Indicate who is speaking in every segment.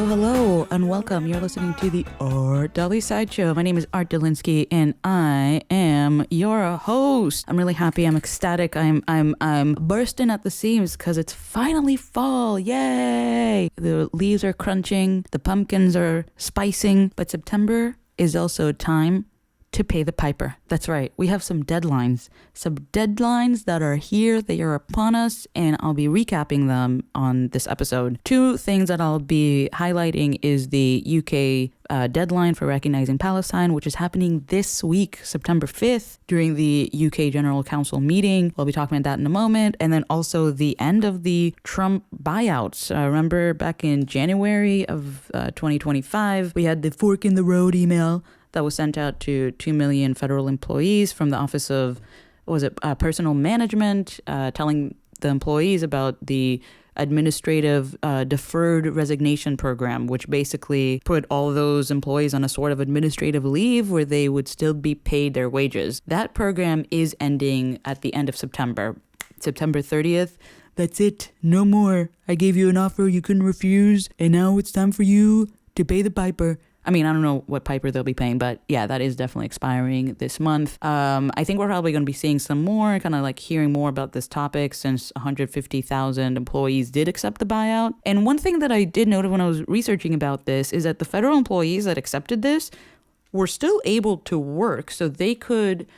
Speaker 1: Hello, and welcome. You're listening to the Art Deli Sideshow. My name is Art Delinsky, and I am your host. I'm really happy. I'm ecstatic. I'm bursting at the seams because it's finally fall. Yay! The leaves are crunching, the pumpkins are spicing, but September is also time to pay the piper. That's right. We have some deadlines that are here. They are upon us, and I'll be recapping them on this episode. Two things that I'll be highlighting is the UK deadline for recognizing Palestine, which is happening this week, September 5th, during the UK General Council meeting. We'll be talking about that in a moment. And then also the end of the Trump buyouts. Remember back in January of 2025, we had the fork in the road email that was sent out to 2 million federal employees from the Office of, Personal Management, telling the employees about the administrative deferred resignation program, which basically put all those employees on a sort of administrative leave where they would still be paid their wages. That program is ending at the end of September 30th. That's it. No more. I gave you an offer you couldn't refuse, and now it's time for you to pay the piper. I mean, I don't know what piper they'll be paying, but yeah, that is definitely expiring this month. I think we're probably going to be seeing some more, kind of like hearing more about this topic since 150,000 employees did accept the buyout. And one thing that I did note when I was researching about this is that the federal employees that accepted this were still able to work, so they could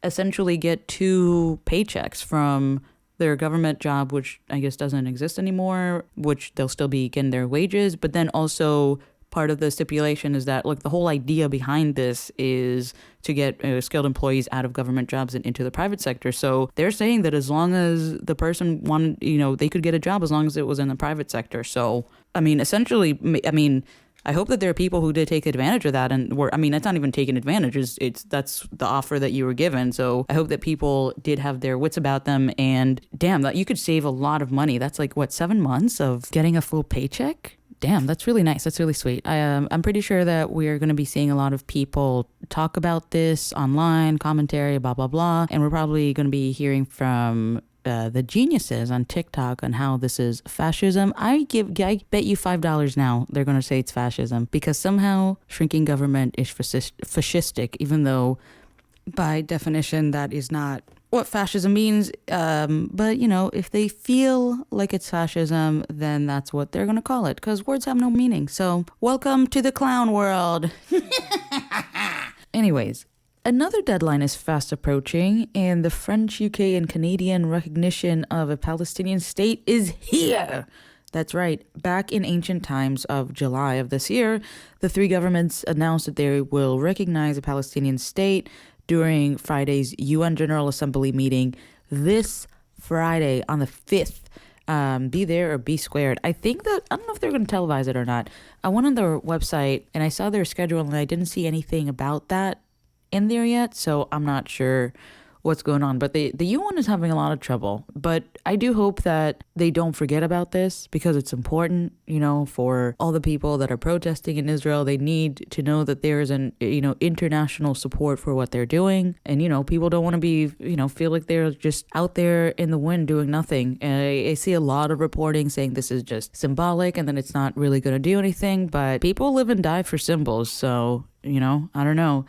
Speaker 1: essentially get 2 paychecks from their government job, which I guess doesn't exist anymore, which they'll still be getting their wages, but then also part of the stipulation is that, look, the whole idea behind this is to get skilled employees out of government jobs and into the private sector. So they're saying that as long as the person wanted, they could get a job as long as it was in the private sector. So, essentially, I hope that there are people who did take advantage of that and it's not even taking advantage. That's the offer that you were given. So I hope that people did have their wits about them, and damn, that you could save a lot of money. That's like 7 months of getting a full paycheck? Damn, that's really nice. That's really sweet. I'm pretty sure that we're going to be seeing a lot of people talk about this online, commentary, blah, blah, blah. And we're probably going to be hearing from the geniuses on TikTok on how this is fascism. I bet you $5 now they're going to say it's fascism because somehow shrinking government is fascistic, even though by definition that is not what fascism means, but if they feel like it's fascism, then that's what they're gonna call it, because words have no meaning. So welcome to the clown world. Anyways, another deadline is fast approaching, and the French, UK, and Canadian recognition of a Palestinian state is here. That's right. Back in ancient times of July of this year, the 3 governments announced that they will recognize a Palestinian state during Friday's UN General Assembly meeting this Friday on the 5th. Be there or be squared. I think that, I don't know if they're going to televise it or not. I went on their website and I saw their schedule and I didn't see anything about that in there yet. So I'm not sure what's going on, but the UN is having a lot of trouble. But I do hope that they don't forget about this because it's important, for all the people that are protesting in Israel. They need to know that there is an, international support for what they're doing. And, people don't want to be, feel like they're just out there in the wind doing nothing. And I see a lot of reporting saying this is just symbolic and then it's not really going to do anything. But people live and die for symbols. So, I don't know.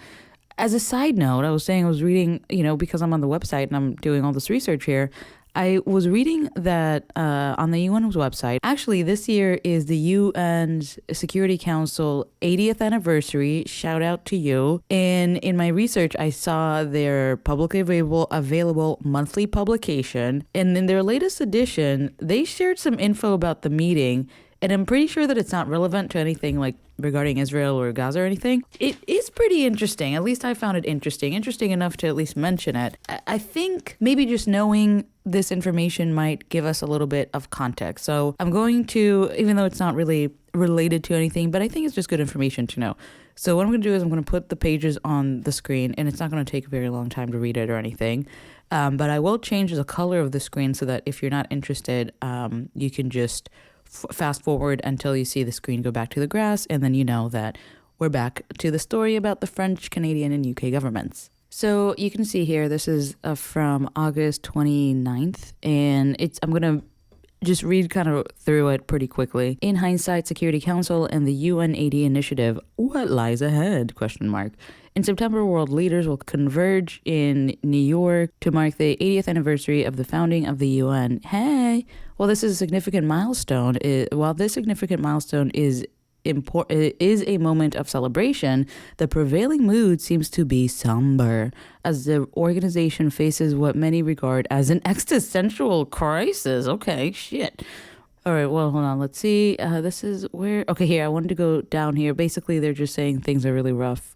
Speaker 1: As a side note, I was reading, because I'm on the website and I'm doing all this research here, I was reading that on the UN's website, actually this year is the UN's Security Council 80th anniversary. Shout out to you. And in my research, I saw their publicly available monthly publication. And in their latest edition, they shared some info about the meeting. And I'm pretty sure that it's not relevant to anything like regarding Israel or Gaza or anything. It is pretty interesting. At least I found it interesting enough to at least mention it. I think maybe just knowing this information might give us a little bit of context. So I'm going to, even though it's not really related to anything, but I think it's just good information to know. So what I'm going to do is I'm going to put the pages on the screen, and it's not going to take a very long time to read it or anything. But I will change the color of the screen so that if you're not interested, you can just fast forward until you see the screen go back to the grass, and then you know that we're back to the story about the French, Canadian, and UK governments. So you can see here, this is from August 29th, and I'm going to just read kind of through it pretty quickly. In hindsight, Security Council and the UN80 initiative, what lies ahead? ? In September, world leaders will converge in New York to mark the 80th anniversary of the founding of the UN. Hey, well, this is a significant milestone. While this significant milestone is a moment of celebration, the prevailing mood seems to be somber as the organization faces what many regard as an existential crisis. Okay, shit. All right, well, hold on. Let's see. This is where... Okay, here. I wanted to go down here. Basically, they're just saying things are really rough.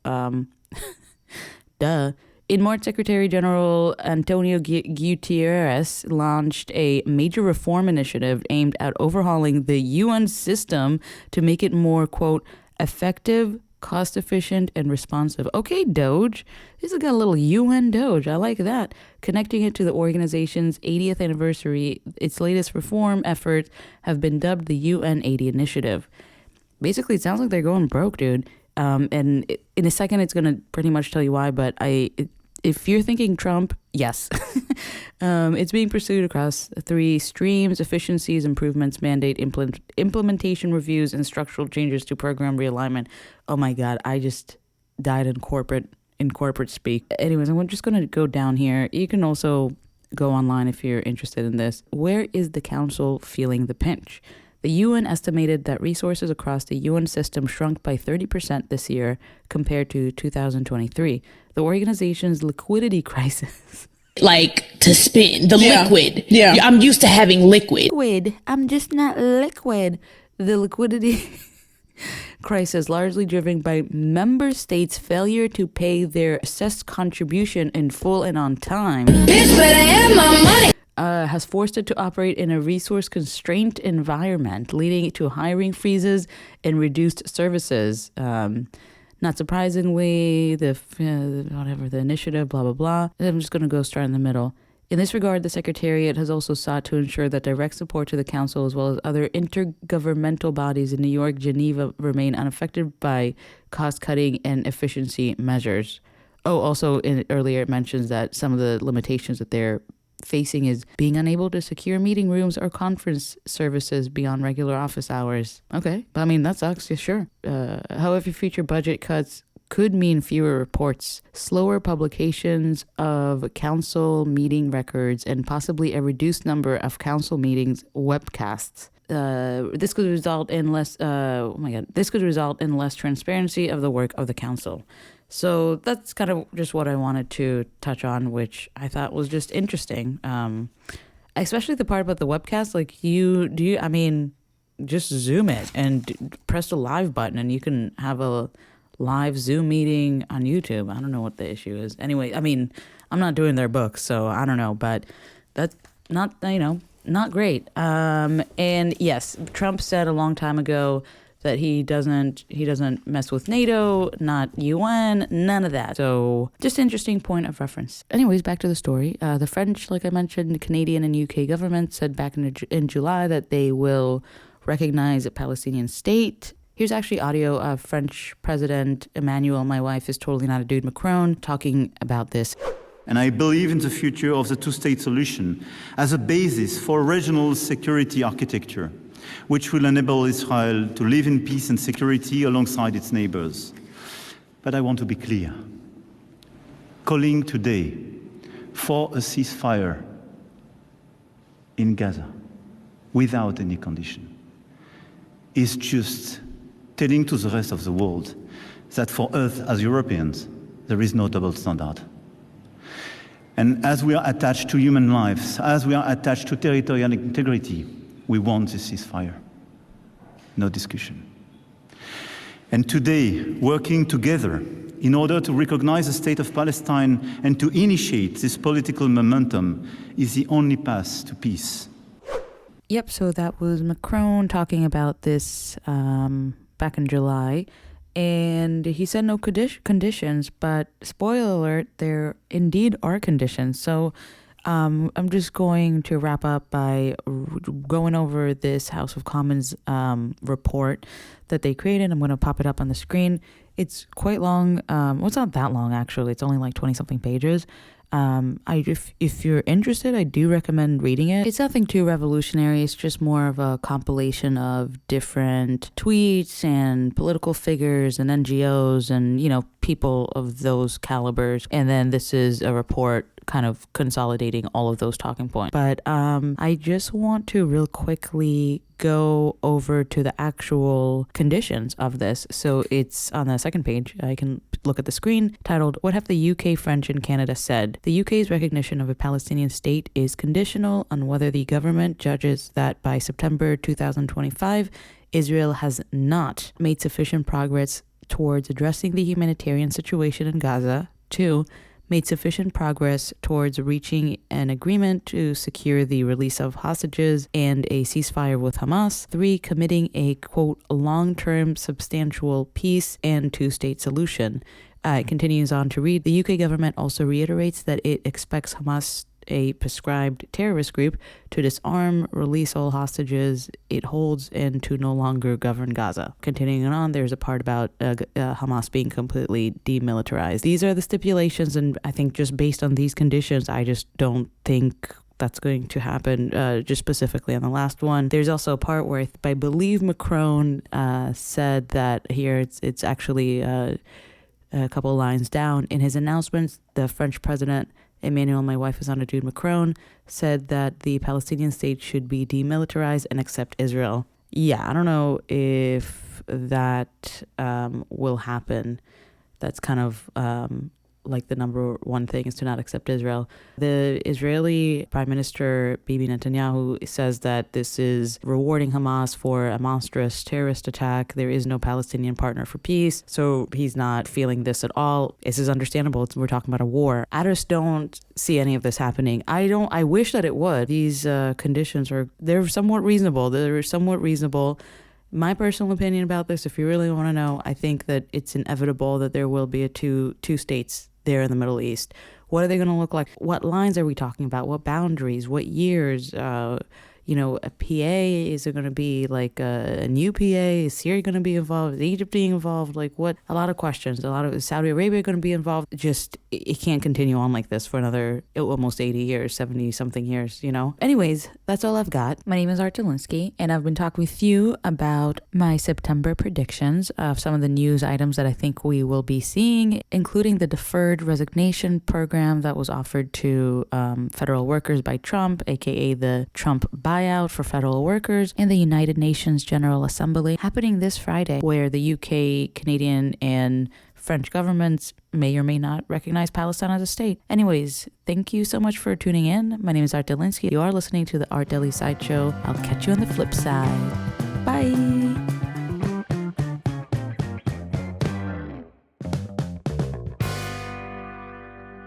Speaker 1: Duh. In March, Secretary General Antonio Guterres launched a major reform initiative aimed at overhauling the UN system to make it more, quote, effective, cost-efficient, and responsive. Okay, Doge. This has got a little UN Doge. I like that. Connecting it to the organization's 80th anniversary, its latest reform efforts have been dubbed the UN80 initiative. Basically, it sounds like they're going broke, dude. And in a second, it's going to pretty much tell you why. But if you're thinking Trump, yes. It's being pursued across 3 streams: efficiencies, improvements, mandate, implementation reviews, and structural changes to program realignment. Oh, my God. I just died in corporate speak. Anyways, I'm just going to go down here. You can also go online if you're interested in this. Where is the council feeling the pinch? The UN estimated that resources across the UN system shrunk by 30% this year compared to 2023. The organization's liquidity crisis.
Speaker 2: Like to spend the liquid. Yeah. I'm used to having liquid.
Speaker 1: I'm just not liquid. The liquidity crisis largely driven by member states' failure to pay their assessed contribution in full and on time. Bitch, better have my money. Has forced it to operate in a resource-constrained environment, leading to hiring freezes and reduced services. Not surprisingly, the initiative, blah, blah, blah. I'm just going to go start in the middle. In this regard, the Secretariat has also sought to ensure that direct support to the Council as well as other intergovernmental bodies in New York, Geneva remain unaffected by cost-cutting and efficiency measures. Oh, also, earlier it mentions that some of the limitations that they're facing is being unable to secure meeting rooms or conference services beyond regular office hours. Okay, but I mean, that sucks, yeah, sure. However, future budget cuts could mean fewer reports, slower publications of council meeting records, and possibly a reduced number of council meetings webcasts. This could result in less transparency of the work of the council. So that's kind of just what I wanted to touch on, which I thought was just interesting. Especially the part about the webcast. Like, just zoom it and press the live button and you can have a live Zoom meeting on YouTube. I don't know what the issue is. Anyway, I mean, I'm not doing their books, so I don't know, but that's not great. And yes, Trump said a long time ago that he doesn't mess with NATO, not UN, none of that. So just interesting point of reference. Anyways, back to the story. The French, like I mentioned, the Canadian and UK government said back in July that they will recognize a Palestinian state. Here's actually audio of French President Emmanuel, my wife is totally not a dude, Macron, talking about this.
Speaker 3: And I believe in the future of the two-state solution as a basis for regional security architecture, which will enable Israel to live in peace and security alongside its neighbors. But I want to be clear. Calling today for a ceasefire in Gaza without any condition is just telling to the rest of the world that for us as Europeans, there is no double standard. And as we are attached to human lives, as we are attached to territorial integrity, we want this ceasefire. No discussion. And today, working together in order to recognize the state of Palestine and to initiate this political momentum is the only path to peace.
Speaker 1: Yep, so that was Macron talking about this back in July. And he said no conditions, but spoiler alert, there indeed are conditions. So I'm just going to wrap up by going over this House of Commons report that they created. I'm going to pop it up on the screen. It's quite long. Well, it's not that long, actually. It's only like 20-something pages. If you're interested, I do recommend reading it. It's nothing too revolutionary. It's just more of a compilation of different tweets and political figures and NGOs and, people of those calibers. And then this is a report kind of consolidating all of those talking points. But I just want to real quickly go over to the actual conditions of this. So it's on the second page. I can look at the screen, titled, "What have the UK, French, and Canada said? The UK's recognition of a Palestinian state is conditional on whether the government judges that by September 2025, Israel has not made sufficient progress towards addressing the humanitarian situation in Gaza. 2, made sufficient progress towards reaching an agreement to secure the release of hostages and a ceasefire with Hamas. 3, committing a, quote, long-term substantial peace and two-state solution." It continues on to read, "The UK government also reiterates that it expects Hamas, a prescribed terrorist group, to disarm, release all hostages it holds, and to no longer govern Gaza." Continuing on, there's a part about Hamas being completely demilitarized. These are the stipulations, and I think just based on these conditions, I just don't think that's going to happen, just specifically on the last one. There's also a part where I believe Macron said that here it's actually a couple lines down. In his announcements, the French president Emmanuel, my wife is on a dude, Macron, said that the Palestinian state should be demilitarized and accept Israel. Yeah, I don't know if that will happen. That's kind of like the number one thing is to not accept Israel. The Israeli Prime Minister Bibi Netanyahu says that this is rewarding Hamas for a monstrous terrorist attack. There is no Palestinian partner for peace. So he's not feeling this at all. This is understandable. We're talking about a war. I just don't see any of this happening. I wish that it would. These conditions they're somewhat reasonable. My personal opinion about this, if you really want to know, I think that it's inevitable that there will be a two states there in the Middle East. What are they going to look like? What lines are we talking about? What boundaries? What years? A PA? Is it going to be like a new PA? Is Syria going to be involved? Is Egypt being involved? Like what? A lot of questions. Is Saudi Arabia going to be involved? Just, it can't continue on like this for another almost 80 years, 70 something years, Anyways, that's all I've got. My name is Art Delinsky, and I've been talking with you about my September predictions of some of the news items that I think we will be seeing, including the deferred resignation program that was offered to federal workers by Trump, aka the Trump Buyout for federal workers, and the United Nations General Assembly happening this Friday, where the UK, Canadian, and French governments may or may not recognize Palestine as a state. Anyways, thank you so much for tuning in. My name is Art Delinsky. You are listening to the Art Deli Sideshow. I'll catch you on the flip side. Bye.